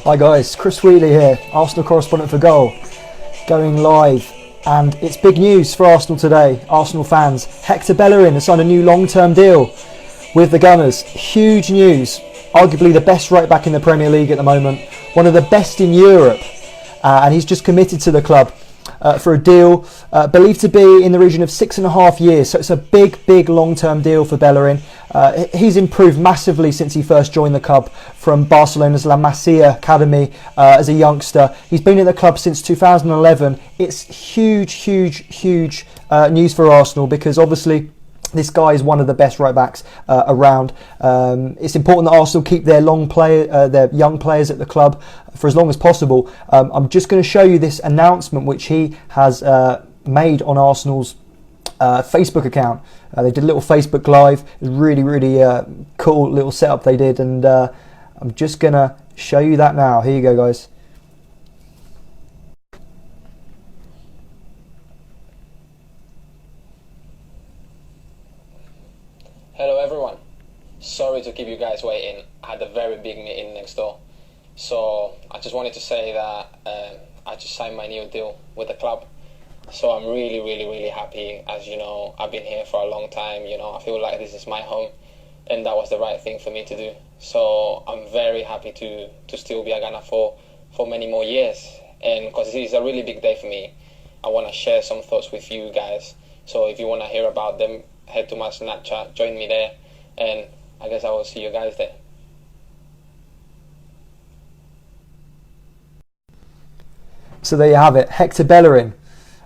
Hi guys, Chris Wheatley here, Arsenal correspondent for Goal, going live, and it's big news for Arsenal today, Arsenal fans. Hector Bellerin has signed a new long-term deal with the Gunners. Huge news, arguably the best right back in the Premier League at the moment, one of the best in Europe, and he's just committed to the club for a deal believed to be in the region of 6.5 years. So it's a big long-term deal for Bellerin. He's improved massively since he first joined the club from Barcelona's La Masia academy as a youngster. He's been in the club since 2011. It's huge news for Arsenal because obviously this guy is one of the best right backs around. It's important that Arsenal keep their young players at the club for as long as possible. I'm just going to show you this announcement which he has made on Arsenal's Facebook account. They did a little Facebook Live. It was really cool little setup they did, and I'm just going to show you that now. Here you go, guys. Hello everyone, sorry to keep you guys waiting. I had a very big meeting next door, so I just wanted to say that I just signed my new deal with the club. So I'm really happy. As you know, I've been here for a long time. You know, I feel like this is my home, and that was the right thing for me to do. So I'm very happy to still be a Gunner for many more years, and because this is a really big day for me, I want to share some thoughts with you guys. So if you want to hear about them, head to my Snapchat, join me there, and I guess I will see you guys there. So there you have it, Hector Bellerin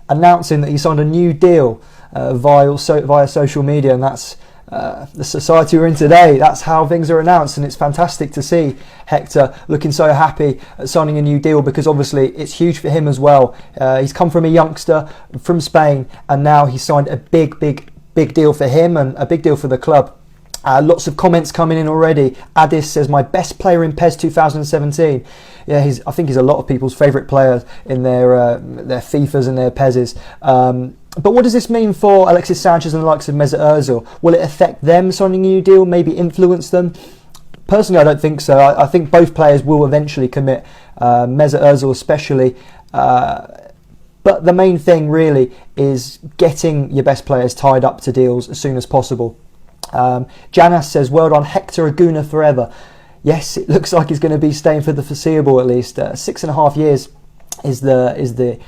announcing that he signed a new deal via social media, and that's the society we're in today. That's how things are announced, and it's fantastic to see Hector looking so happy at signing a new deal because obviously it's huge for him as well. He's come from a youngster from Spain, and now he signed a big deal for him and a big deal for the club. Lots of comments coming in already. Addis says, my best player in PES 2017. Yeah, I think he's a lot of people's favourite player in their FIFAs and their PESs. But what does this mean for Alexis Sanchez and the likes of Mesut Ozil? Will it affect them signing a new deal, maybe influence them? Personally, I don't think so. I think both players will eventually commit, Mesut Ozil especially. But the main thing really is getting your best players tied up to deals as soon as possible. Janas says, well done Hector, a Gooner forever. Yes, it looks like he's going to be staying for the foreseeable at least. 6.5 years is the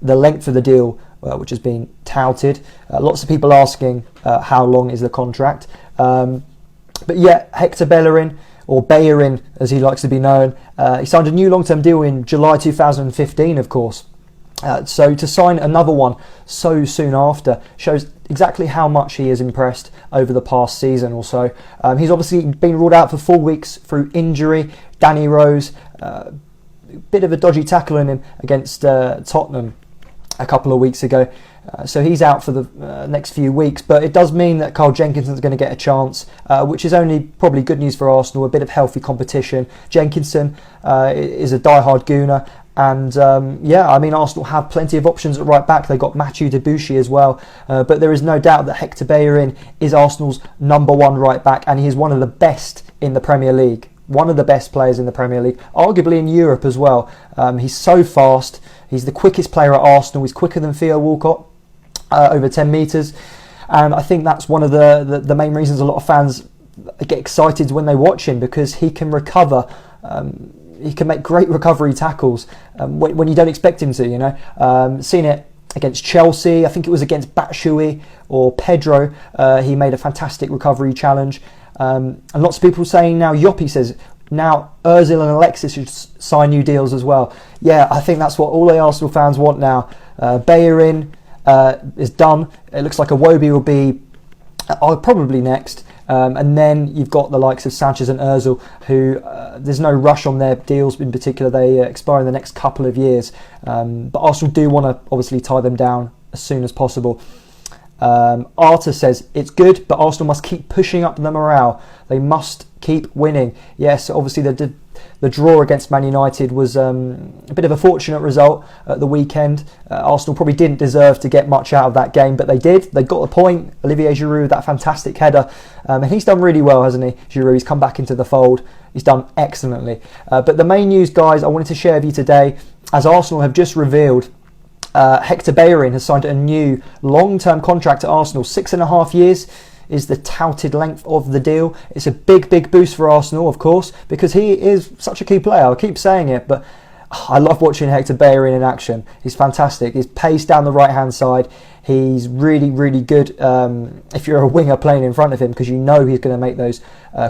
length of the deal, which has been touted. Lots of people asking how long is the contract. But yeah, Hector Bellerin, or Bellerin as he likes to be known, he signed a new long-term deal in July 2015, of course. So to sign another one so soon after shows exactly how much he is impressed over the past season or so. He's obviously been ruled out for 4 weeks through injury. Danny Rose, bit of a dodgy tackle on him against Tottenham a couple of weeks ago. So he's out for the next few weeks, but it does mean that Carl Jenkinson's going to get a chance, which is only probably good news for Arsenal, a bit of healthy competition. Jenkinson is a die-hard Gooner. And yeah, I mean, Arsenal have plenty of options at right back. They've got Mathieu Debuchy as well. But there is no doubt that Hector Bellerin is Arsenal's #1 right back, and he is one of the best in the Premier League. One of the best players in the Premier League, arguably in Europe as well. He's so fast. He's the quickest player at Arsenal. He's quicker than Theo Walcott, over 10 metres. And I think that's one of the main reasons a lot of fans get excited when they watch him, because he can recover. He can make great recovery tackles when you don't expect him to, you know. Seen it against Chelsea, I think it was against Batshuayi or Pedro. He made a fantastic recovery challenge. And lots of people saying now, Yoppie says, now Ozil and Alexis should sign new deals as well. Yeah, I think that's what all the Arsenal fans want now. Bellerin is done. It looks like Iwobi will be probably next. And then you've got the likes of Sanchez and Ozil, who there's no rush on their deals in particular. They expire in the next couple of years. But Arsenal do want to obviously tie them down as soon as possible. Arta says, it's good, but Arsenal must keep pushing up the morale. They must keep keep winning. Yes, obviously the draw against Man United was a bit of a fortunate result at the weekend. Arsenal probably didn't deserve to get much out of that game, but they did. They got the point. Olivier Giroud with that fantastic header. And he's done really well, hasn't he, Giroud? He's come back into the fold. He's done excellently. But the main news, guys, I wanted to share with you today, as Arsenal have just revealed, Hector Bellerin has signed a new long-term contract at Arsenal. 6.5 years is the touted length of the deal. It's a big boost for Arsenal, of course, because he is such a key player. I keep saying it, but I love watching Hector Bellerin in action. He's fantastic. His pace down the right-hand side. He's really good if you're a winger playing in front of him, because you know he's going to make those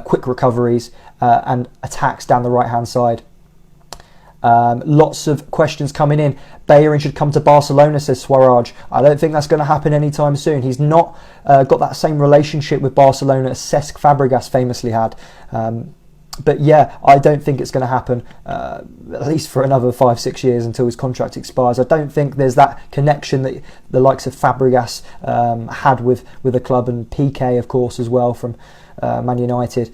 quick recoveries and attacks down the right-hand side. Lots of questions coming in. Bellerin should come to Barcelona, says Swaraj. I don't think that's going to happen anytime soon. He's not got that same relationship with Barcelona as Cesc Fabregas famously had. But yeah, I don't think it's going to happen, at least for another 5-6 years until his contract expires. I don't think there's that connection that the likes of Fabregas had with the club, and PK, of course, as well, from Man United.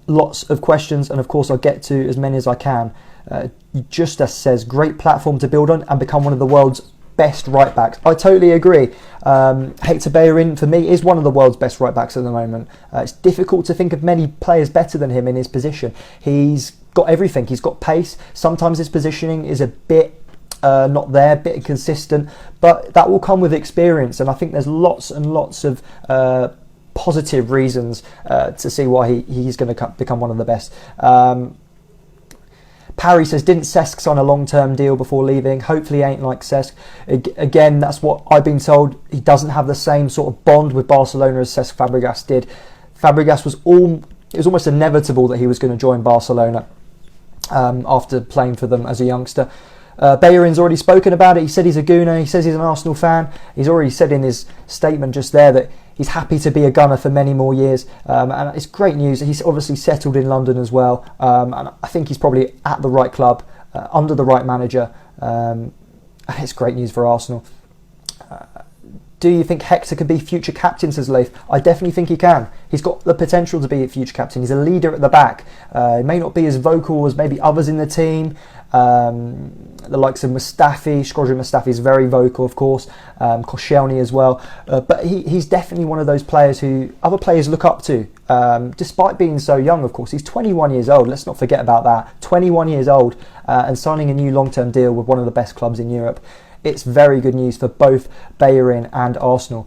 Lots of questions, and of course I'll get to as many as I can. Justus says, great platform to build on and become one of the world's best right backs. I totally agree. Hector Bellerin, for me, is one of the world's best right backs at the moment. It's difficult to think of many players better than him in his position. He's got everything. He's got pace. Sometimes his positioning is a bit not there, a bit inconsistent, but that will come with experience, and I think there's lots and lots of positive reasons to see why he's going to become one of the best. Parry says, didn't Cesc sign a long-term deal before leaving? Hopefully he ain't like Cesc. Again, that's what I've been told. He doesn't have the same sort of bond with Barcelona as Cesc Fabregas did. Fabregas it was almost inevitable that he was going to join Barcelona after playing for them as a youngster. Bellerin's already spoken about it. He said he's a Gooner. He says he's an Arsenal fan. He's already said in his statement just there that he's happy to be a Gunner for many more years. And it's great news. He's obviously settled in London as well. And I think he's probably at the right club, under the right manager. It's great news for Arsenal. Do you think Hector can be future captain, says Leif? I definitely think he can. He's got the potential to be a future captain. He's a leader at the back. He may not be as vocal as maybe others in the team. The likes of Mustafi, Shkodran Mustafi is very vocal, of course. Koscielny as well. But he's definitely one of those players who other players look up to. Despite being so young, of course. He's 21 years old. Let's not forget about that. 21 years old and signing a new long-term deal with one of the best clubs in Europe. It's very good news for both Bellerin and Arsenal.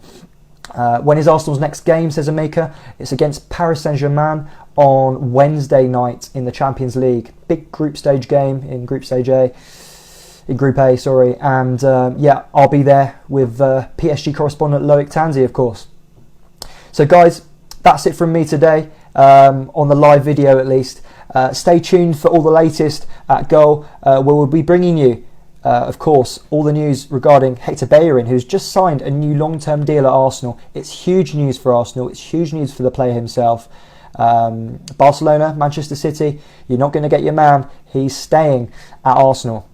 When is Arsenal's next game, says Amika? It's against Paris Saint-Germain on Wednesday night in the Champions League. Big group stage game in Group A, sorry. And yeah, I'll be there with PSG correspondent Loic Tanzi, of course. So guys, that's it from me today, on the live video at least. Stay tuned for all the latest at Goal, where we'll be bringing you of course, all the news regarding Hector Bellerin, who's just signed a new long-term deal at Arsenal. It's huge news for Arsenal. It's huge news for the player himself. Barcelona, Manchester City, you're not going to get your man. He's staying at Arsenal.